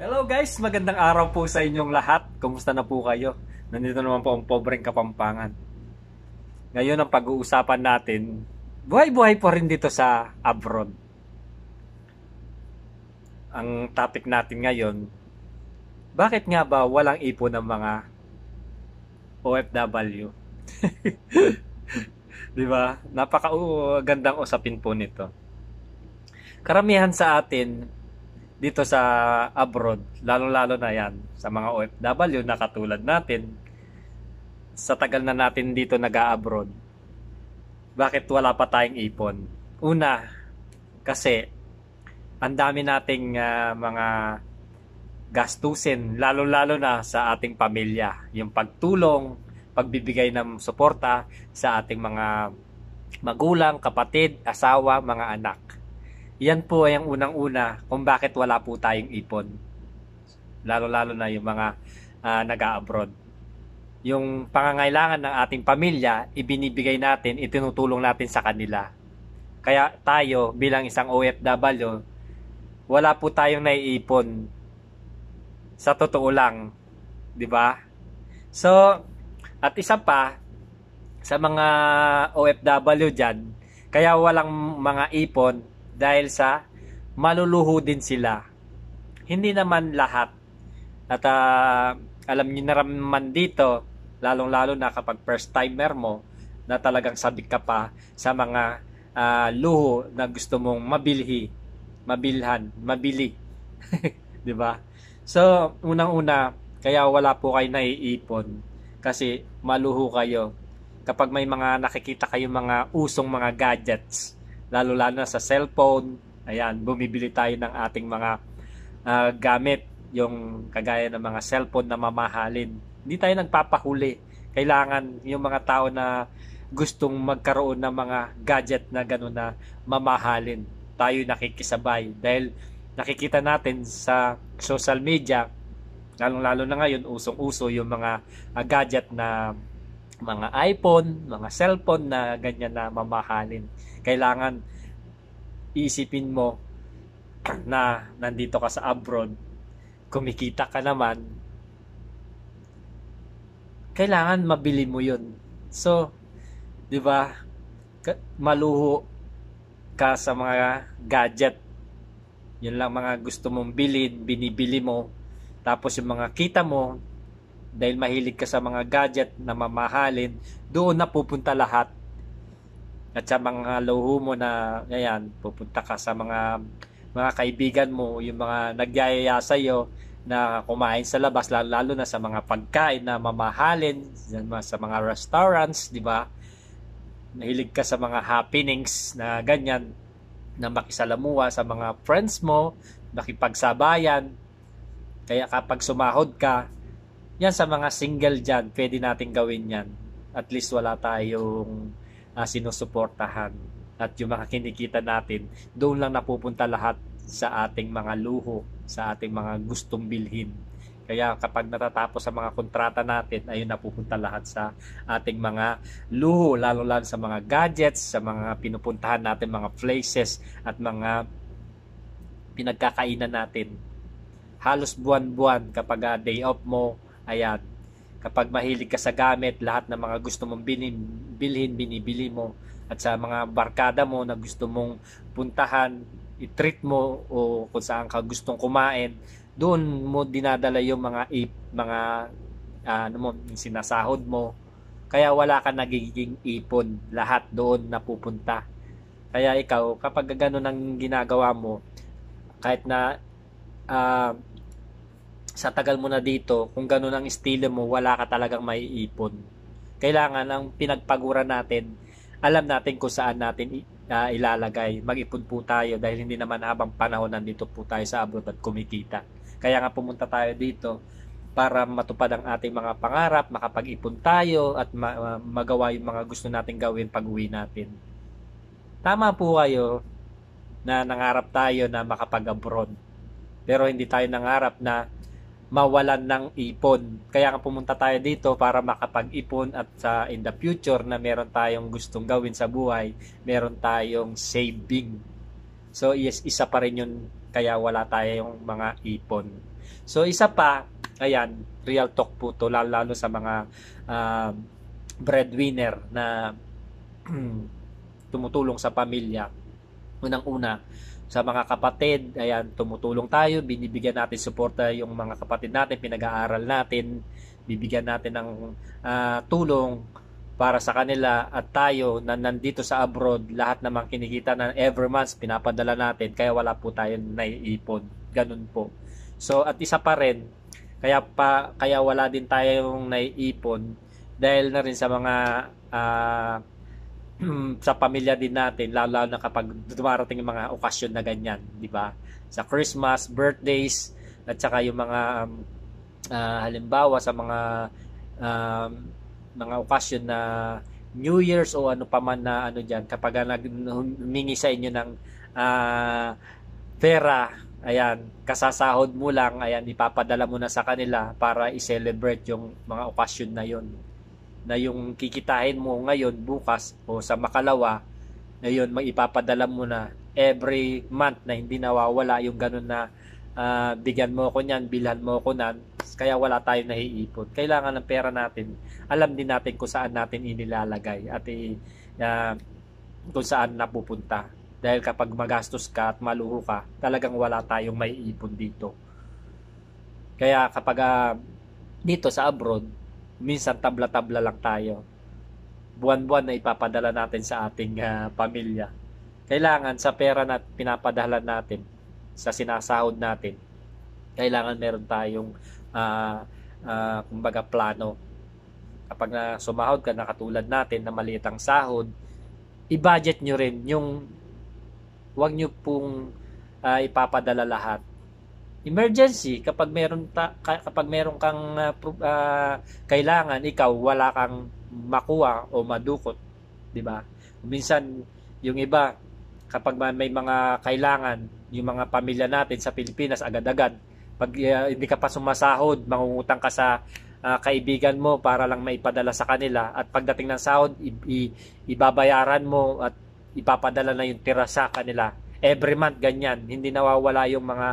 Hello guys, magandang araw po sa inyong lahat. Kumusta na po kayo? Nandito naman po ang pobreng Kapampangan. Ngayon ang pag-uusapan natin, buhay-buhay po rin dito sa abroad. Ang topic natin ngayon, bakit nga ba walang ipon ng mga OFW? Di ba? Napaka-gandang usapin po nito. Karamihan sa atin dito sa abroad, lalo-lalo na yan sa mga OFW na katulad natin, sa tagal na natin dito nag-a-abroad, bakit wala pa tayong ipon? Una, kasi ang dami nating mga gastusin, lalo-lalo na sa ating pamilya. Yung pagtulong, pagbibigay ng suporta sa ating mga magulang, kapatid, asawa, mga anak. Yan po ay ang unang-una kung bakit wala po tayong ipon. Lalo-lalo na yung mga nag-a-abroad. Yung pangangailangan ng ating pamilya, ibinibigay natin, itinutulong natin sa kanila. Kaya tayo bilang isang OFW, wala po tayong naiipon. Sa totoo lang, 'di ba? So, at isa pa sa mga OFW diyan, kaya walang mga ipon dahil sa maluluho din sila. Hindi naman lahat. At alam niyo na naman dito, lalong-lalo na kapag first timer mo, na talagang sabik ka pa sa mga luho na gusto mong mabili. 'Di ba? So, unang-una, kaya wala po kayo naiipon kasi maluho kayo. Kapag may mga nakikita kayo mga usong mga gadgets, lalo-lalo na sa cellphone, ayan, bumibili tayo ng ating mga gamit, yung kagaya ng mga cellphone na mamahalin. Hindi tayo nagpapahuli. Kailangan yung mga tao na gustong magkaroon ng mga gadget na gano'n na mamahalin, tayo nakikisabay dahil nakikita natin sa social media, lalong-lalo na ngayon, usong-uso yung mga gadget na mga iPhone, mga cellphone na ganyan na mamahalin. Kailangan iisipin mo na nandito ka sa abroad, kumikita ka naman, kailangan mabili mo yun. So, di ba, maluho ka sa mga gadget. Yun lang mga gusto mong bilhin, binibili mo. Tapos yung mga kita mo, dahil mahilig ka sa mga gadget na mamahalin, doon na pupunta lahat. At sa mga luho mo na, ngayon, pupunta ka sa mga kaibigan mo, yung mga nagyayaya sa iyo na kumain sa labas, lalo na sa mga pagkain na mamahalin, sa mga restaurants, di ba? Mahilig ka sa mga happenings na ganyan, na makisalamuha sa mga friends mo, makipagsabayan. Kaya kapag sumahod ka, yan sa mga single dyan, pwede natin gawin yan. At least wala tayong sinusuportahan. At yung mga kinikita natin, doon lang napupunta lahat sa ating mga luho, sa ating mga gustong bilhin. Kaya kapag natatapos sa mga kontrata natin, ayun napupunta lahat sa ating mga luho, lalo-lalo sa mga gadgets, sa mga pinupuntahan natin, mga places, at mga pinagkakainan natin. Halos buwan-buwan kapag day off mo, ayan, kapag mahilig ka sa gamit, lahat ng mga gusto mong bilhin, binibili mo. At sa mga barkada mo na gusto mong puntahan, i-treat mo, o kung saan ka gustong kumain, doon mo dinadala yung yung sinasahod mo. Kaya wala ka nagiging ipon, lahat doon napupunta. Kaya ikaw, kapag gano'n ang ginagawa mo, kahit na sa tagal mo na dito, kung gano'n ang estilo mo, wala ka talagang maiipon. Kailangan ang pinagpaguran natin, alam natin kung saan natin ilalagay. Mag-ipon po tayo dahil hindi naman habang panahon nandito po tayo sa abroad at kumikita. Kaya nga pumunta tayo dito para matupad ang ating mga pangarap, makapag-ipon tayo at magawa yung mga gusto nating gawin pag uwi natin. Tama po kayo na nangarap tayo na makapag-abroad. Pero hindi tayo nangarap na mawalan ng ipon. Kaya nga pumunta tayo dito para makapag-ipon at in the future na meron tayong gustong gawin sa buhay, meron tayong saving. So yes, isa pa rin yun kaya wala tayong mga ipon. So isa pa, ayan, real talk po to, lalo sa mga uh, breadwinner na tumutulong sa pamilya. Unang-una, sa mga kapatid, ayan, tumutulong tayo, binibigyan natin suporta yung mga kapatid natin, pinag-aaral natin, bibigyan natin ng tulong para sa kanila, at tayo na nandito sa abroad, lahat namang kinikita na every month pinapadala natin, kaya wala po tayong naiipon. Ganun po. So at isa pa rin, kaya wala din tayong naiipon dahil na rin sa mga sa pamilya din natin, lalo na kapag dumarating yung mga okasyon na ganyan, di ba? Sa Christmas, birthdays, at saka yung mga halimbawa sa mga okasyon na New Year's o ano pa man na ano diyan, kapag humingi sa inyo ng pera, ayan, kasasahod mo lang, ayan, ipapadala mo na sa kanila para i-celebrate yung mga okasyon na yon, na yung kikitain mo ngayon, bukas o sa makalawa, na yun, maipapadala mo na every month, na hindi nawawala yung ganun na bigyan mo ako niyan, bilhan mo ako nan, kaya wala tayong naiipon. Kailangan ng pera natin, alam din natin kung saan natin inilalagay at kung saan napupunta. Dahil kapag magastos ka at maluho ka, talagang wala tayong maiipon dito. Kaya kapag dito sa abroad, minsan tabla-tabla lang tayo. Buwan-buwan na ipapadala natin sa ating pamilya. Kailangan sa pera na pinapadala natin, sa sinasahod natin, kailangan meron tayong kumbaga plano. Kapag sumahod ka na katulad natin na maliit ang sahod, i-budget nyo rin yung, wag nyo pong ipapadala lahat. Emergency, kapag meron kang kailangan, ikaw wala kang makuha o madukot, 'di ba? Minsan yung iba, kapag may mga kailangan, yung mga pamilya natin sa Pilipinas, agad-agad pag hindi ka pa sumasahod, mangungutang ka sa kaibigan mo para lang maipadala sa kanila, at pagdating ng sahod, ibabayaran mo at ipapadala na yung tira sa kanila. Every month ganyan, hindi nawawala yung mga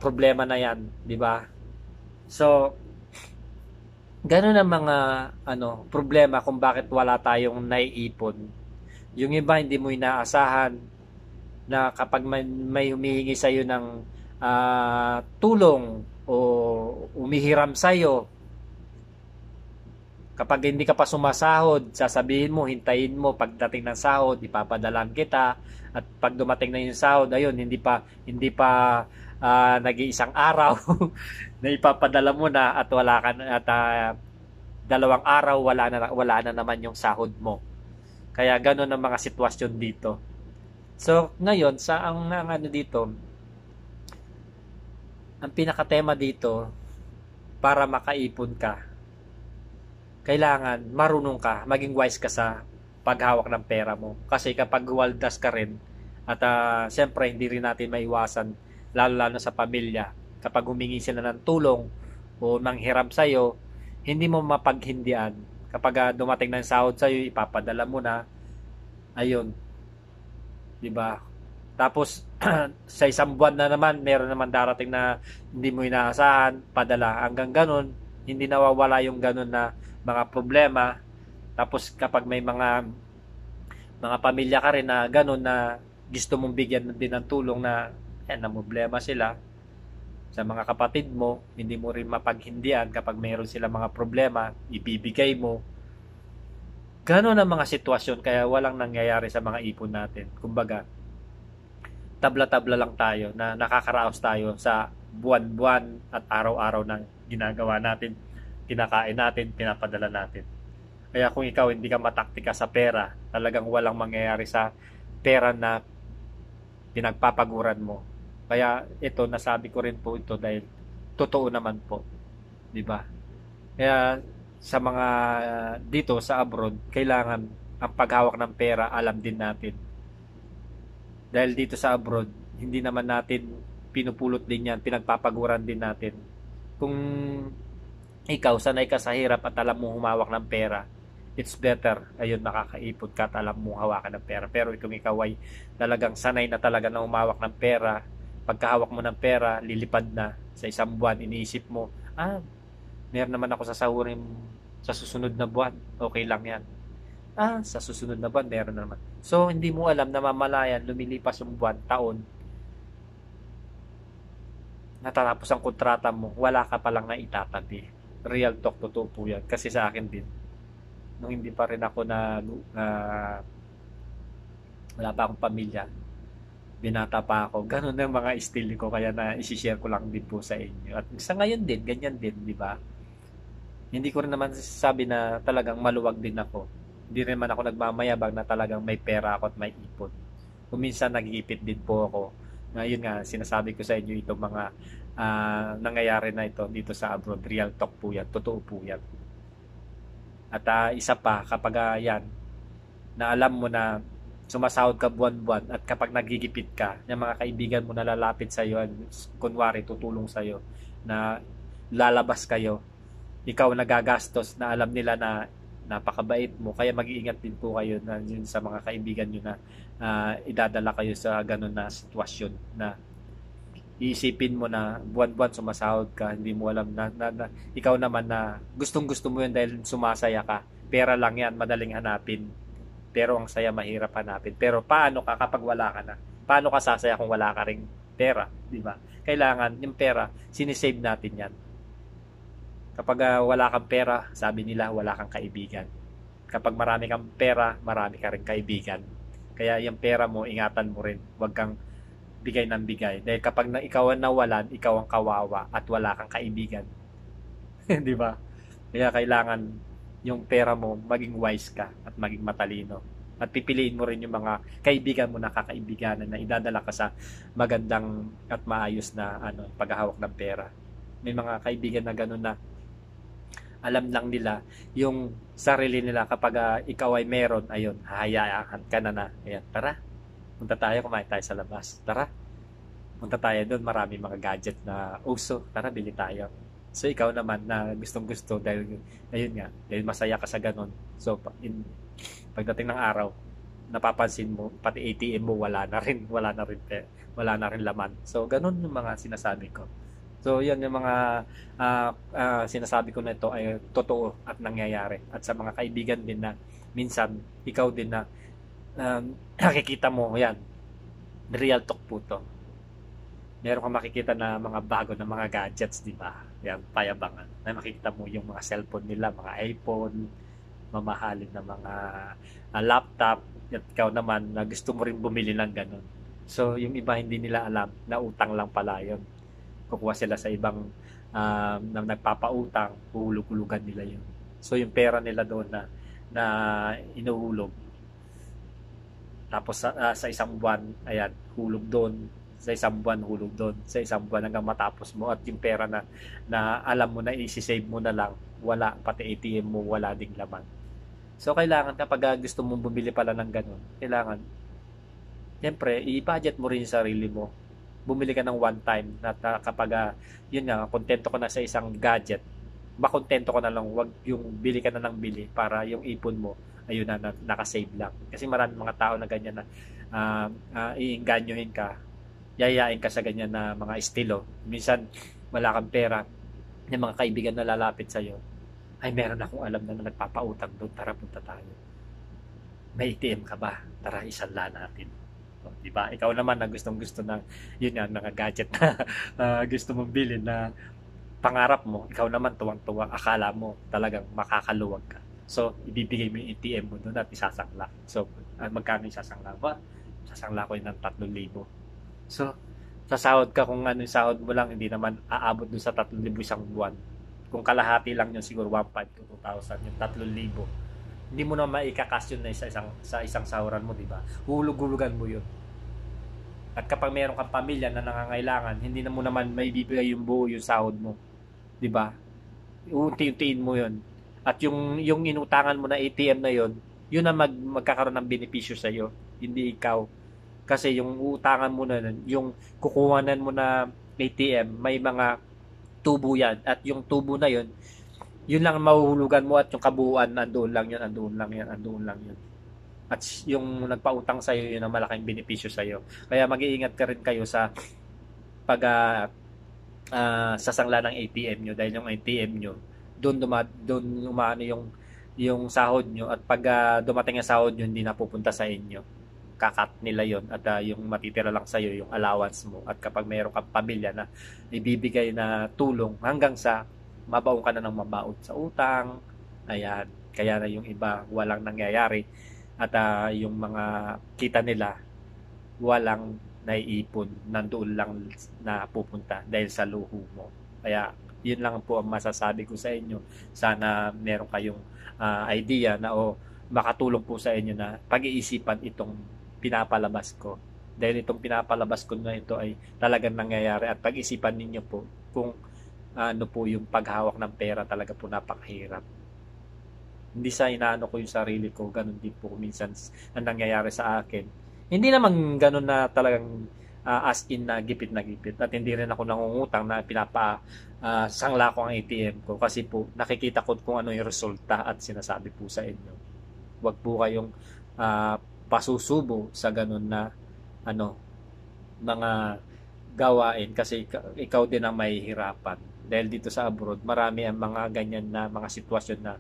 problema na yan, di ba? So, ganun ang mga problema kung bakit wala tayong naiipon. Yung iba, hindi mo inaasahan na kapag may humihingi sa iyo ng tulong o umihiram sa iyo, kapag hindi ka pa sumasahod, sasabihin mo, hintayin mo, pagdating ng sahod, ipapadalan kita, at pag dumating na yung sahod, ayun, hindi pa nag-iisang araw na ipapadala mo na, at wala ka at 2 araw wala na naman yung sahod mo. Kaya ganoon ang mga sitwasyon dito. So ngayon, ang pinakatema dito, para makaipon ka, kailangan marunong ka, maging wise ka sa paghawak ng pera mo. Kasi kapag waldas ka rin, at siyempre hindi rin natin maiwasan, lalo sa pamilya, kapag humingi sila ng tulong o manghiram sa'yo, hindi mo mapaghindian. Kapag dumating ng sahod sa'yo, ipapadala mo na, ayun, diba? Tapos sa isang buwan na naman, meron naman darating na hindi mo inaasahan, padala. Hanggang ganun, hindi nawawala yung ganun na mga problema. Tapos kapag may mga pamilya ka rin na ganun, na gusto mong bigyan din ng tulong, na problema sila sa mga kapatid mo, hindi mo rin mapaghindian. Kapag mayroon sila mga problema, ibibigay mo. Gano'n ang mga sitwasyon, kaya walang nangyayari sa mga ipon natin. Kumbaga, tabla-tabla lang tayo, na nakakaraos tayo sa buwan-buwan at araw-araw na ginagawa natin, kinakain natin, pinapadala natin. Kaya kung ikaw hindi ka mataktika sa pera, talagang walang mangyayari sa pera na pinagpapaguran mo. Kaya ito, nasabi ko rin po ito dahil totoo naman po, di ba? Kaya sa mga dito sa abroad, kailangan ang paghawak ng pera, alam din natin. Dahil dito sa abroad, hindi naman natin pinupulot din yan, pinagpapaguran din natin. Kung ikaw sanay ka sa hirap at alam mo humawak ng pera, it's better, ayun, nakakaipon ka at alam mo hawakan ng pera. Pero kung ikaw ay talagang sanay na talaga na humawak ng pera, pagkahawak mo ng pera, lilipad na sa isang buwan, iniisip mo, meron naman ako sasahurin sa susunod na buwan, okay lang yan. Sa susunod na buwan, meron na naman. So, hindi mo alam, namamalayan, lumilipas yung buwan, taon, natatapos ang kontrata mo, wala ka palang na itatabi. Real talk, totoo po yan. Kasi sa akin din, nung hindi pa rin ako wala pa akong pamilya, binata pa ako, ganun na yung mga estilo ko, kaya na isi-share ko lang din po sa inyo. At sa ngayon din, ganyan din, di ba? Hindi ko rin naman sabi na talagang maluwag din ako. Hindi rin naman ako nagmamayabang na talagang may pera ako at may ipon. Kung minsan nagigipit din po ako. Ngayon nga, sinasabi ko sa inyo itong mga nangyayari na ito dito sa abroad. Real talk po yan. Totoo po yan. At isa pa, kapag yan, na alam mo na sumasahod ka buwan-buwan at kapag nagigipit ka, yung mga kaibigan mo na lalapit sa iyo, kunwari tutulong sa iyo, na lalabas kayo, ikaw nagagastos na alam nila na napakabait mo, kaya mag-iingat din po kayo na yun sa mga kaibigan nyo na idadala kayo sa ganun na sitwasyon na iisipin mo na buwan-buwan sumasahod ka, hindi mo alam na ikaw naman na gustong-gusto mo yun dahil sumasaya ka. Pera lang yan, madaling hanapin. Pero ang saya mahirap hanapin. Pero paano ka kapag wala ka na? Paano ka sasaya kung wala ka ring pera, di ba? Kailangan yung pera, sinisave natin yan. Kapag wala kang pera, sabi nila wala kang kaibigan. Kapag marami kang pera, marami ka ring kaibigan. Kaya yung pera mo, ingatan mo rin. Huwag kang bigay ng bigay. Dahil kapag ikaw ang nawalan, ikaw ang kawawa at wala kang kaibigan. Di ba? Kaya kailangan yung pera mo, maging wise ka at maging matalino. At pipiliin mo rin yung mga kaibigan mo na kakaibiganan na idadala ka sa magandang at maayos na paghahawak ng pera. May mga kaibigan na gano'n na alam lang nila yung sarili nila kapag ikaw ay meron, ayun, hahayaan ka na. Ayan, tara, punta tayo, kumain tayo sa labas. Tara, punta tayo doon, marami mga gadget na uso. Tara, bili tayo. So, ikaw naman na gustong-gusto dahil, ayun nga, dahil masaya ka sa ganun. So, pagdating ng araw, napapansin mo, pati ATM mo, wala na rin laman. So, ganun yung mga sinasabi ko. So, yan yung mga sinasabi ko na ito ay totoo at nangyayari. At sa mga kaibigan din na minsan, ikaw din na nakikita mo, yan, real talk po to. Meron kang makikita na mga bago na mga gadgets, di ba? Yan, payabangan. Na makikita mo yung mga cellphone nila, mga iPhone, mamahalin na mga laptop, at ikaw naman na gusto mo rin bumili ng ganun. So, yung iba hindi nila alam na utang lang pala yun. Kukuha sila sa ibang na nagpapautang, huhulog-hulugan nila yun. So, yung pera nila doon na inuhulog. Tapos sa isang buwan, ayan, hulog doon. Sa isang buwan, hulog doon. Sa isang buwan hanggang matapos mo. At yung pera na alam mo na isi-save mo na lang, wala, pati ATM mo, wala ding laman. So, kailangan kapag gusto mong bumili pala ng ganun, kailangan, siyempre, i-budget mo rin yung sarili mo. Bumili ka ng one time na kapag, yun nga, kontento ka na sa isang gadget, makontento ka na lang, wag yung bili ka na ng bili para yung ipon mo, ayun na, nakasave lang. Kasi maraming mga tao na ganyan na iinganyohin ka, yayain ka sa ganyan na mga estilo. Minsan, wala kang pera, yung mga kaibigan na lalapit sa'yo, ay meron akong alam na nagpapautang doon, tara punta tayo. May ATM ka ba? Tara, isanla natin. O, diba? Ikaw naman na gustong-gusto na, yun yan, mga gadget na gusto mong bilhin na pangarap mo, ikaw naman tuwang-tuwa, akala mo talagang makakaluwag ka. So, ibibigay mo yung ATM mo doon at isasangla. So, magkano isasangla ba? Sasangla ko yun ng 3,000. So, sasahod ka kung ano yung sahod mo lang, hindi naman aabot doon sa 3,000 isang buwan. Kung kalahati lang yun, siguro 1,500 to 2,000, yung 3,000. Hindi mo na maikakas yun na sa isang sahuran mo, di ba? Hulug-hulugan mo yun. At kapag meron kang pamilya na nangangailangan, hindi na mo naman may bibigay yung buo yung sahod mo. Di ba? Unti-untiin mo yun. At yung inutangan mo na ATM na yun, yun na magkakaroon ng benepisyo sa iyo, hindi ikaw. Kasi yung utangan mo na, yung kukuhanan mo na ATM, may mga tubo yan. At yung tubo na yun, yun lang mahuhulugan mo at yung kabuuan, andoon lang yun. At yung nagpautang sa'yo, yun ang malaking benepisyo sa'yo. Kaya mag-iingat ka rin kayo sa pag sasangla ng ATM nyo, dahil yung ATM nyo doon umaano yung sahod nyo, at pag dumating ang sahod nyo hindi napupunta sa inyo, kakat nila yon, at yung matitira lang sa iyo yung allowance mo, at kapag mayroon kang pamilya na ibibigay na tulong hanggang sa mabaon ka na ng mabaon sa utang. Ayan, kaya na yung iba walang nangyayari, at yung mga kita nila walang naiipon, nandoon lang na pupunta dahil sa luho mo. Kaya yun lang po ang masasabi ko sa inyo. Sana meron kayong idea na o makatulong po sa inyo na pag-iisipan itong pinapalabas ko. Dahil itong pinapalabas ko na ito ay talagang nangyayari, at pag-isipan ninyo po kung ano po yung paghawak ng pera, talaga po napakahirap. Hindi sa inaano ko yung sarili ko, ganun din po minsan ang nangyayari sa akin. Hindi naman ganun na talagang as in na gipit, at hindi rin ako nangungutang na sangla ko ang ATM ko, kasi po nakikita ko kung ano yung resulta, at sinasabi po sa inyo, wag po kayong pasusubo sa ganun na ano, mga gawain, kasi ikaw din ang mahihirapan. Dahil dito sa abroad marami ang mga ganyan na mga sitwasyon na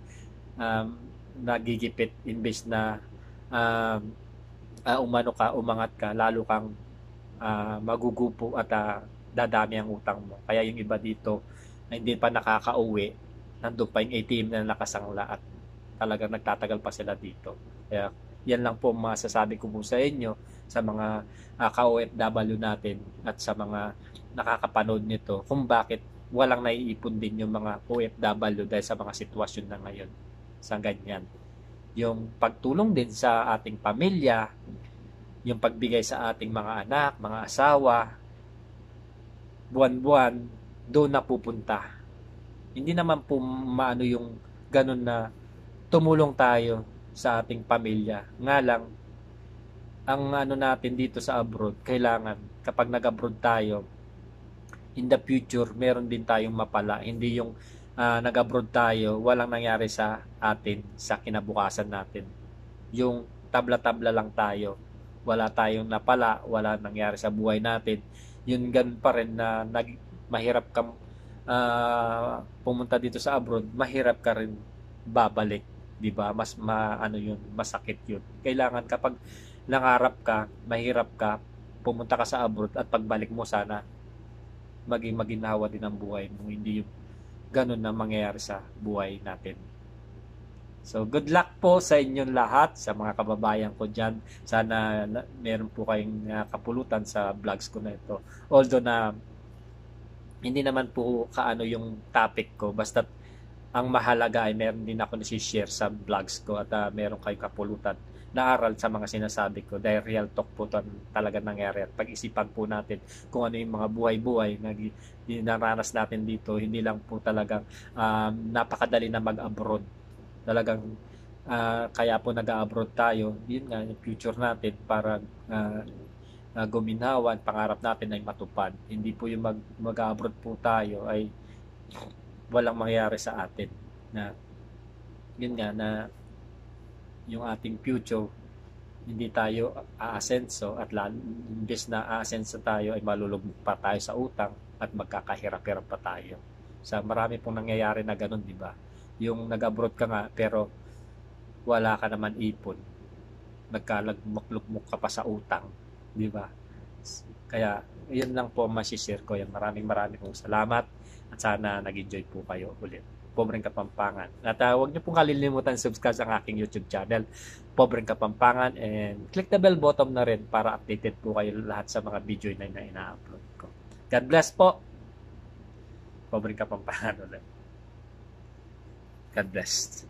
nagigipit, imbes na umangat ka, lalo kang magugupo, at dadami ang utang mo. Kaya yung iba dito na hindi pa nakakauwi, nandun pa yung ATM na nakasangla, at talagang nagtatagal pa sila dito. Kaya yan lang po masasabi ko po sa inyo, sa mga ka-OFW natin at sa mga nakakapanood nito, kung bakit walang naiipon din yung mga OFW dahil sa mga sitwasyon na ngayon sa ganyan. Yung pagtulong din sa ating pamilya, yung pagbigay sa ating mga anak, mga asawa, buwan-buwan doon na pupunta. Hindi naman po maano yung ganun na tumulong tayo sa ating pamilya. Nga lang, ang ano natin dito sa abroad, kailangan kapag nag-abroad tayo, in the future, meron din tayong mapala. Hindi yung nag-abroad tayo, walang nangyari sa atin, sa kinabukasan natin. Yung tabla-tabla lang tayo, wala tayong napala, wala nangyari sa buhay natin. Yun ganun pa rin na mahirap kang pumunta dito sa abroad, mahirap ka rin babalik, 'di ba? Ano yun, masakit yun. Kailangan kapag nangarap ka, mahirap ka, pumunta ka sa abroad, at pagbalik mo sana maging maginhawa din ang buhay mo, hindi yung ganun na mangyayari sa buhay natin. So, good luck po sa inyong lahat, sa mga kababayan ko dyan. Sana meron po kayong kapulutan sa vlogs ko na ito. Although na hindi naman po kaano yung topic ko, basta ang mahalaga ay meron din ako nasi-share sa vlogs ko, at meron kayong kapulutan na aral sa mga sinasabi ko, dahil real talk po talaga nangyari, at pag-isipan po natin kung ano yung mga buhay-buhay na dinaranas natin dito. Hindi lang po talagang napakadali na mag-abroad. Talagang kaya po nag-abroad tayo, yun nga yung future natin, para guminhawa, pangarap natin ay matupad. Hindi po yung mag-abroad po tayo ay walang mangyari sa atin, na yun nga na yung ating future hindi tayo aasenso, at imbes na aasenso tayo ay malulubog pa tayo sa utang, at magkakahirap-hirap pa tayo. Sa marami pong nangyayari na ganun, di ba? Yung nag-abroad ka nga pero wala ka naman ipon, nagkalagmok-lugmok ka pa sa utang, di ba? Kaya yun lang po masishare ko. Yan, maraming pong salamat, at sana nag-enjoy po kayo ulit. Pobreng Kapampangan. At huwag niyo pong kalilimutan subscribe sa aking YouTube channel, Pobreng Kapampangan, and click the bell button na rin para updated po kayo lahat sa mga video na ina-upload ko. God bless po. Pobreng Kapampangan ulit. God bless.